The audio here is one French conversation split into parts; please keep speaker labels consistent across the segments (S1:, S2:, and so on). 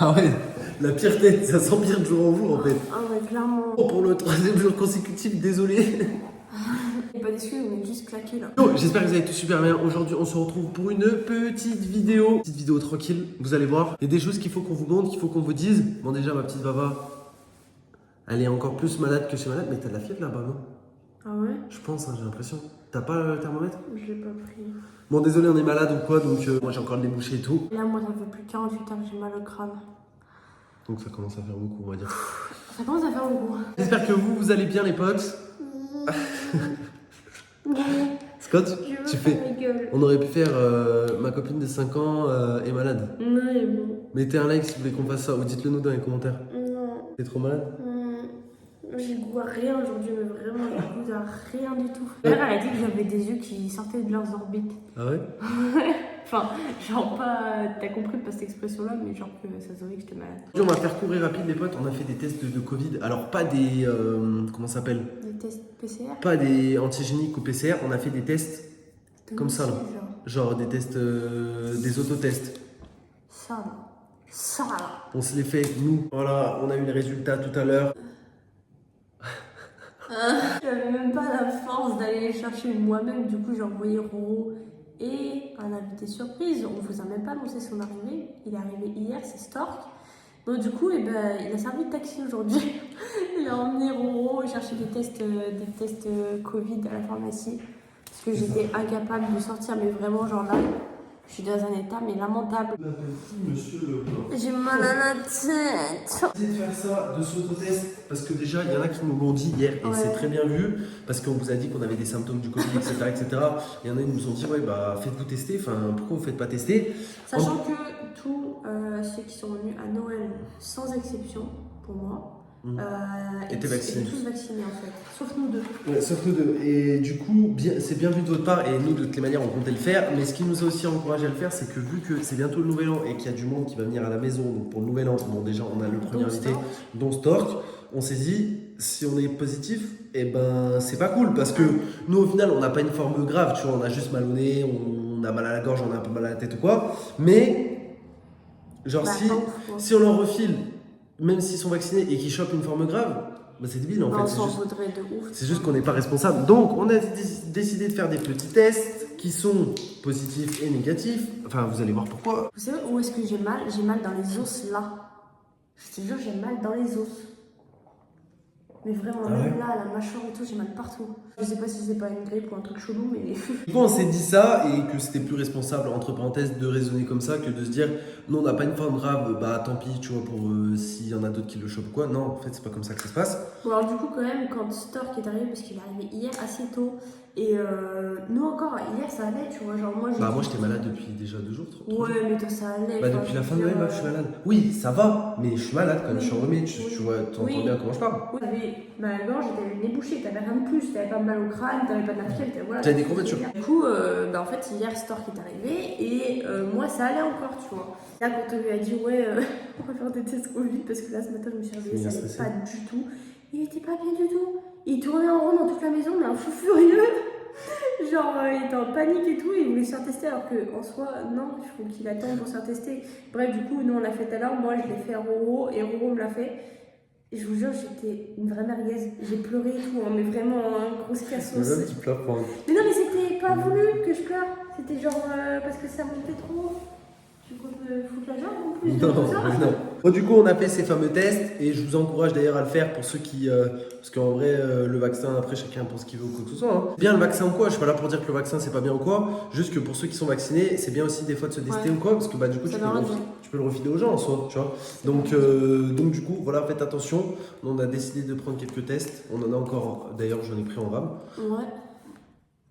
S1: Ah ouais, la pire tête, ça s'empire de jour en jour en fait.
S2: Ah ouais, clairement.
S1: Oh, pour le troisième jour consécutif, désolé.
S2: Il pas d'excuses, on est juste claqué là.
S1: Yo, j'espère que vous allez tous super bien. Aujourd'hui, on se retrouve pour une petite vidéo. Petite vidéo tranquille, vous allez voir. Il y a des choses qu'il faut qu'on vous montre, qu'il faut qu'on vous dise. Bon, déjà, ma petite Vava, elle est encore plus malade que chez malade, mais t'as de la fièvre là-bas, non?
S2: Ah ouais?
S1: Je pense, hein, j'ai l'impression. T'as pas le thermomètre?
S2: Je l'ai pas pris.
S1: Bon, désolé, on est malade ou quoi, donc moi j'ai encore le débouché et tout.
S2: Là, moi, ça fait plus de 48 heures que j'ai mal au crâne.
S1: Donc ça commence à faire beaucoup, on va dire.
S2: Ça commence à faire beaucoup.
S1: J'espère que vous allez bien, les potes. Scott, tu fais. On aurait pu faire ma copine de 5 ans est malade.
S2: Non, mais bon.
S1: Mettez un like si vous voulez qu'on fasse ça ou dites-le nous dans les commentaires.
S2: Non.
S1: T'es trop malade?
S2: J'ai goût à rien aujourd'hui, mais vraiment, j'ai goût à rien du tout. D'ailleurs, elle a dit que j'avais des yeux qui sortaient de leurs orbites.
S1: Ah ouais?
S2: Enfin, genre pas. T'as compris pas cette expression-là, mais genre que ça se voyait que j'étais malade.
S1: Aujourd'hui, on va faire court et rapide, les potes. On a fait des tests de Covid. Alors, pas des. Comment ça s'appelle?
S2: Des tests PCR?
S1: Pas des antigéniques ou PCR. On a fait des tests comme ça, là. Genre des tests. Des autotests.
S2: Ça là. Ça là.
S1: On se les fait, nous. Voilà, on a eu les résultats tout à l'heure.
S2: J'avais même pas la force d'aller les chercher moi-même, du coup j'ai envoyé Roro et un invité surprise. On vous a même pas annoncé son arrivée, il est arrivé hier, c'est Stork. Donc du coup, eh ben, il a servi de taxi aujourd'hui. Il a emmené Roro chercher des tests Covid à la pharmacie. Parce que j'étais incapable de sortir, mais vraiment genre là, je suis dans un état mais lamentable.
S1: Monsieur le.
S2: J'ai mal à la tête.
S1: Essayez de faire ça, de s'autotest, parce que déjà, il y en a qui nous l'ont dit hier, et
S2: Ouais.
S1: c'est très bien vu, parce qu'on vous a dit qu'on avait des symptômes du Covid, etc., etc. Il y en a qui nous ont dit, ouais, bah, faites-vous tester, enfin, pourquoi vous faites pas tester?
S2: Sachant que tous ceux qui sont venus à Noël, sans exception, pour moi,
S1: Étaient vaccinés.
S2: étaient tous vaccinés en fait, sauf nous deux.
S1: Ouais, sauf nous deux. Et du coup, c'est bien vu de votre part, et nous, de toutes les manières, on comptait le faire. Mais ce qui nous a aussi encouragé à le faire, c'est que vu que c'est bientôt le nouvel an et qu'il y a du monde qui va venir à la maison, donc pour le nouvel an, bon, déjà, on a le premier
S2: Donc,
S1: invité,
S2: Stork.
S1: dont Stork, on s'est dit, si on est positif, eh ben, c'est pas cool, parce que nous, au final, on n'a pas une forme grave, tu vois, on a juste mal au nez, on a mal à la gorge, on a un peu mal à la tête ou quoi. Mais, genre,
S2: Bah,
S1: si,
S2: pas ouf, quoi.
S1: si on leur refile, même s'ils sont vaccinés et qu'ils chopent une forme grave, bah, c'est débile en
S2: Bah,
S1: fait.
S2: on
S1: C'est
S2: s'en
S1: juste...
S2: voudrait de ouf.
S1: C'est juste qu'on n'est pas responsable. Donc, on a décidé de faire des petits tests qui sont positifs et négatifs. Enfin, vous allez voir pourquoi.
S2: Vous savez où est-ce que j'ai mal? J'ai mal dans les os là. Je te jure, j'ai mal dans les os. Mais vraiment,
S1: Ah
S2: même
S1: ouais
S2: là, la mâchoire et tout, j'ai mal partout. Je sais pas si c'est pas une grippe ou un truc chelou, mais.
S1: Du coup, on s'est dit ça et que c'était plus responsable, entre parenthèses, de raisonner comme ça que de se dire, nous, on n'a pas une forme grave, bah tant pis, tu vois, pour s'il y en a d'autres qui le chopent ou quoi. Non, en fait, c'est pas comme ça que ça se passe.
S2: Bon, alors du coup, quand même, quand Stork est arrivé, parce qu'il est arrivé hier assez tôt, et nous encore, hier ça allait, tu vois, genre moi j'ai.
S1: Bah, moi, j'étais malade depuis déjà 2 jours, 3 jours.
S2: Ouais, mais toi ça allait.
S1: Bah,
S2: enfin,
S1: depuis la
S2: je
S1: fin de
S2: veux
S1: Noël,
S2: dire,
S1: je suis malade. Oui, ça va, mais je suis malade quand même,
S2: Oui.
S1: je suis enrhumé, tu
S2: Oui.
S1: vois, t'entends
S2: Oui.
S1: bien comment je parle.
S2: Oui, t'avais mal à la gorge, t'avais le nez bouché, t'avais rien de plus, t'avais pas mal au crâne, t'avais pas de la fièvre, voilà.
S1: J'avais des courbatures.
S2: Du coup, bah, en fait, hier Stork est arrivé et moi ça allait encore, tu vois. Là, quand on lui a dit, ouais, on va faire des tests Covid, parce que là ce matin je me suis réveillée, ça allait pas du tout. Il était pas bien du tout. Il tournait en rond dans toute la maison, mais un fou furieux. Genre, il était en panique et tout, il voulait se faire tester alors qu'en soi, non, il faut qu'il attende pour se faire tester. Bref, du coup, nous on l'a fait tout à l'heure, moi je l'ai fait à Roro et Roro me l'a fait. Et je vous jure, j'étais une vraie merguez. J'ai pleuré et tout, hein, mais vraiment, hein, grosse cassos.
S1: Tu pleures pour un...
S2: Mais non, mais c'était pas voulu que je pleure. C'était genre parce que ça montait trop. Tu comptes me foutre la jambe en plus de
S1: Non,
S2: tout ça?
S1: non. Bon, du coup, on a fait ces fameux tests et je vous encourage d'ailleurs à le faire pour ceux qui. Parce qu'en vrai, le vaccin, après, chacun pense qu'il veut ou quoi que ce soit. Hein. Bien le vaccin ou quoi, je suis pas là pour dire que le vaccin c'est pas bien ou quoi. Juste que pour ceux qui sont vaccinés, c'est bien aussi des fois de se tester
S2: Ouais.
S1: ou quoi. Parce que bah, du coup,
S2: Ça
S1: tu
S2: veut rien
S1: peux,
S2: dire.
S1: tu peux le refiler aux gens en soi, tu vois. Donc, du coup, voilà, faites attention. On a décidé de prendre quelques tests. On en a encore, d'ailleurs, j'en ai pris en rame.
S2: Ouais,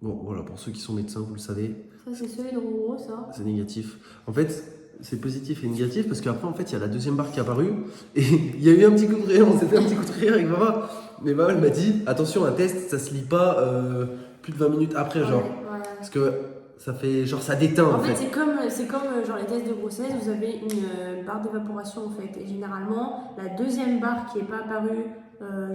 S1: Bon, voilà, pour ceux qui sont médecins, vous le savez,
S2: ça c'est celui de Roro, ça.
S1: c'est négatif. En fait, c'est positif et négatif parce qu'après, en fait, il y a la deuxième barre qui est apparue et il y a eu un petit coup de rire. On s'est fait un petit coup de rire avec Mama. Mais Mama, elle m'a dit attention, un test, ça se lit pas plus de 20 minutes après, genre.
S2: Ouais.
S1: Parce que ça fait genre ça déteint
S2: En fait, c'est comme genre les tests de grossesse, vous avez une barre d'évaporation en fait. Et généralement, la deuxième barre qui est pas apparue,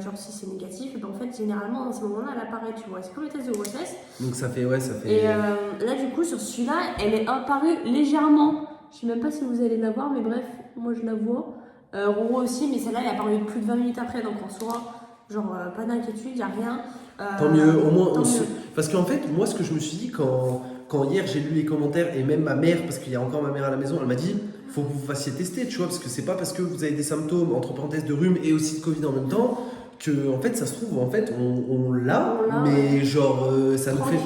S2: genre si c'est négatif, ben, en fait, généralement, dans ces moments-là, elle apparaît, tu vois. C'est comme les tests de grossesse.
S1: Donc ça fait, ouais, ça fait.
S2: Et là, du coup, sur celui-là, elle est apparue légèrement. Je sais même pas si vous allez la voir, mais bref, moi je la vois. Roro aussi, mais celle-là, elle a apparu plus de 20 minutes après, donc en soi, genre, pas d'inquiétude, y a rien.
S1: Tant mieux, au moins
S2: tant mieux.
S1: Parce qu'en fait, moi, ce que je me suis dit quand hier j'ai lu les commentaires, et même ma mère, parce qu'il y a encore ma mère à la maison, elle m'a dit faut que vous vous fassiez tester, tu vois, parce que c'est pas parce que vous avez des symptômes, entre parenthèses, de rhume et aussi de Covid en même temps, que en fait, ça se trouve, en fait, on l'a, mais genre, ça nous fait.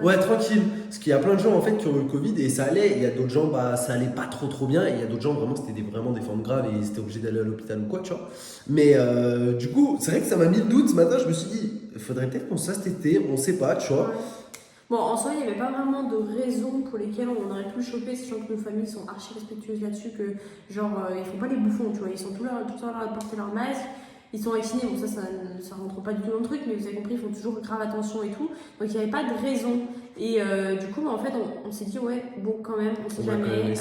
S1: Ouais, tranquille. Parce qu'il y a plein de gens en fait qui ont eu le Covid et ça allait. Il y a d'autres gens, bah ça allait pas trop bien. Et il y a d'autres gens, vraiment, c'était vraiment des formes graves et ils étaient obligés d'aller à l'hôpital ou quoi, tu vois. Mais du coup, c'est vrai que ça m'a mis le doute ce matin. Je me suis dit, il faudrait peut-être qu'on se fasse tester, on sait pas, tu vois.
S2: Ouais. Bon, en soi, il n'y avait pas vraiment de raisons pour lesquelles on aurait pu le choper, sachant que nos familles sont archi respectueuses là-dessus, que genre, ils font pas les bouffons, tu vois. Ils sont tout le temps là à porter leur masque. Ils sont vaccinés, bon ça rentre pas du tout dans le truc, mais vous avez compris, ils font toujours grave attention et tout. Donc il n'y avait pas de raison. Et du coup, bah, en fait, on s'est dit, ouais, bon, quand même, on sait jamais.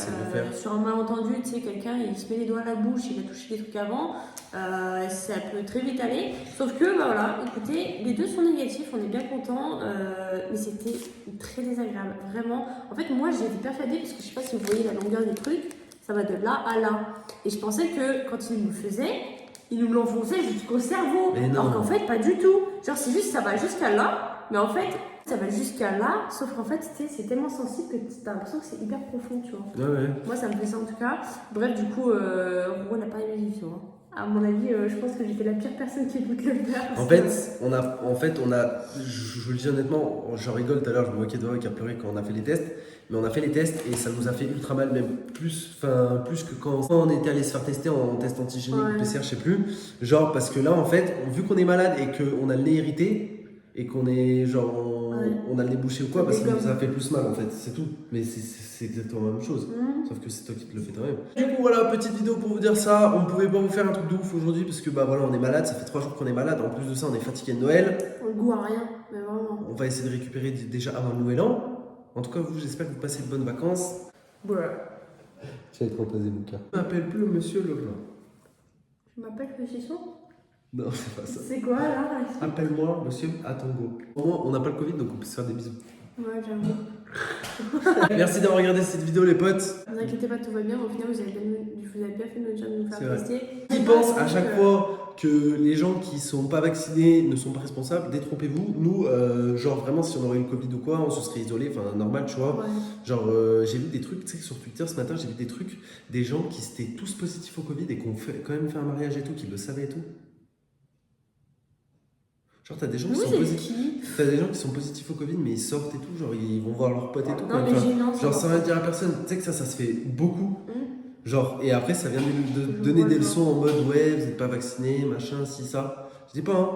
S2: Sur un malentendu, tu sais, quelqu'un, il se met les doigts à la bouche, il a touché des trucs avant. Ça peut très vite aller. Sauf que, bah voilà, écoutez, les deux sont négatifs, on est bien contents. Mais c'était très désagréable, vraiment. En fait, moi, j'ai été persuadée, parce que je sais pas si vous voyez la longueur du truc, ça va de là à là. Et je pensais que quand il nous le faisait, il nous l'enfonçait jusqu'au cerveau. Alors qu'en fait, pas du tout. Genre, c'est juste, ça va jusqu'à là, mais en fait, ça va jusqu'à là, sauf qu'en fait, c'est tellement sensible que t'as l'impression que c'est hyper profond, tu vois.
S1: Ouais.
S2: Moi, ça me fait ça en tout cas. Bref, du coup, Roro n'a pas aimé l'émission. À mon avis, je pense que j'étais la pire personne qui écoute le faire.
S1: En fait, je le dis honnêtement, je rigole tout à l'heure, je me moquais de Noah qui a pleuré quand on a fait les tests, mais on a fait les tests et ça nous a fait ultra mal, même plus que quand on était allé se faire tester en test antigénique ou PCR, je sais plus. Genre, parce que là, en fait, vu qu'on est malade et qu'on a le nez irrité, et qu'on est genre on a le nez bouché ou quoi, bah ça fait plus mal en fait, c'est tout. Mais c'est exactement la même chose, sauf que c'est toi qui te le fais toi-même. Du coup voilà, petite vidéo pour vous dire ça. On pouvait pas vous faire un truc de ouf aujourd'hui parce que bah voilà, on est malade, ça fait 3 jours qu'on est malade. En plus de ça, on est fatigué de Noël.
S2: On goûte à rien, mais vraiment.
S1: On va essayer de récupérer déjà avant le Nouvel An. En tout cas, vous, j'espère que vous passez de bonnes vacances.
S2: Ouais.
S1: J'allais trop poser mon cas. Je m'appelle plus Monsieur Leblanc.
S2: Je m'appelle Monsieur Son.
S1: Non, c'est pas ça.
S2: C'est quoi là?
S1: Appelle-moi Monsieur Atongo. Au moins, on n'a pas le Covid, donc on peut se faire des bisous.
S2: Ouais, j'avoue.
S1: Merci d'avoir regardé cette vidéo, les potes.
S2: Ne vous inquiétez pas, tout va bien. Au final, vous avez bien fait de nous faire tester.
S1: Qui pense à chaque fois que les gens qui sont pas vaccinés ne sont pas responsables, détrompez-vous. Nous, genre vraiment, si on aurait eu le Covid ou quoi, on se serait isolé, enfin normal, tu vois.
S2: Ouais.
S1: Genre, j'ai vu des trucs, tu sais, sur Twitter ce matin, j'ai vu des trucs, des gens qui étaient tous positifs au Covid et qui ont quand même fait un mariage et tout, qui le savaient et tout. Genre, t'as des gens qui sont positifs. T'as des gens qui sont positifs au Covid, mais ils sortent et tout, genre ils vont voir leurs potes et tout.
S2: Non, mais gênant,
S1: genre, sans rien dire à personne. Tu sais que ça se fait beaucoup. Genre, et après, ça vient de donner des leçons en mode ouais, vous n'êtes pas vacciné, machin, si, ça. Je dis pas, hein.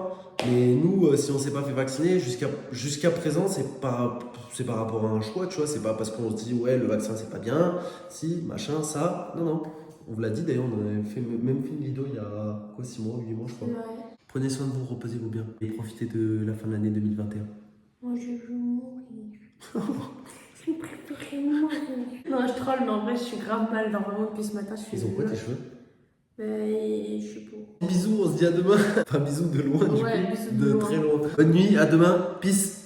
S1: Mais nous, si on s'est pas fait vacciner, jusqu'à présent, c'est par rapport à un choix, tu vois. C'est pas parce qu'on se dit ouais, le vaccin c'est pas bien, si, machin, ça. Non. On vous l'a dit d'ailleurs, on avait même fait une vidéo il y a quoi, 6 mois, 8 mois, je crois. Ouais. Prenez soin de vous, reposez-vous bien et profitez de la fin de l'année 2021.
S2: Moi, je veux mourir. Je préfère mourir. Non, je troll, mais en vrai, je suis grave mal. Genre, vraiment, depuis ce matin, je suis.
S1: Ils ont quoi tes cheveux?
S2: Je sais pas.
S1: Bisous, on se dit à demain. Enfin, bisous de loin, du coup.
S2: Ouais, bisous
S1: de très loin. Bonne nuit, à demain. Peace.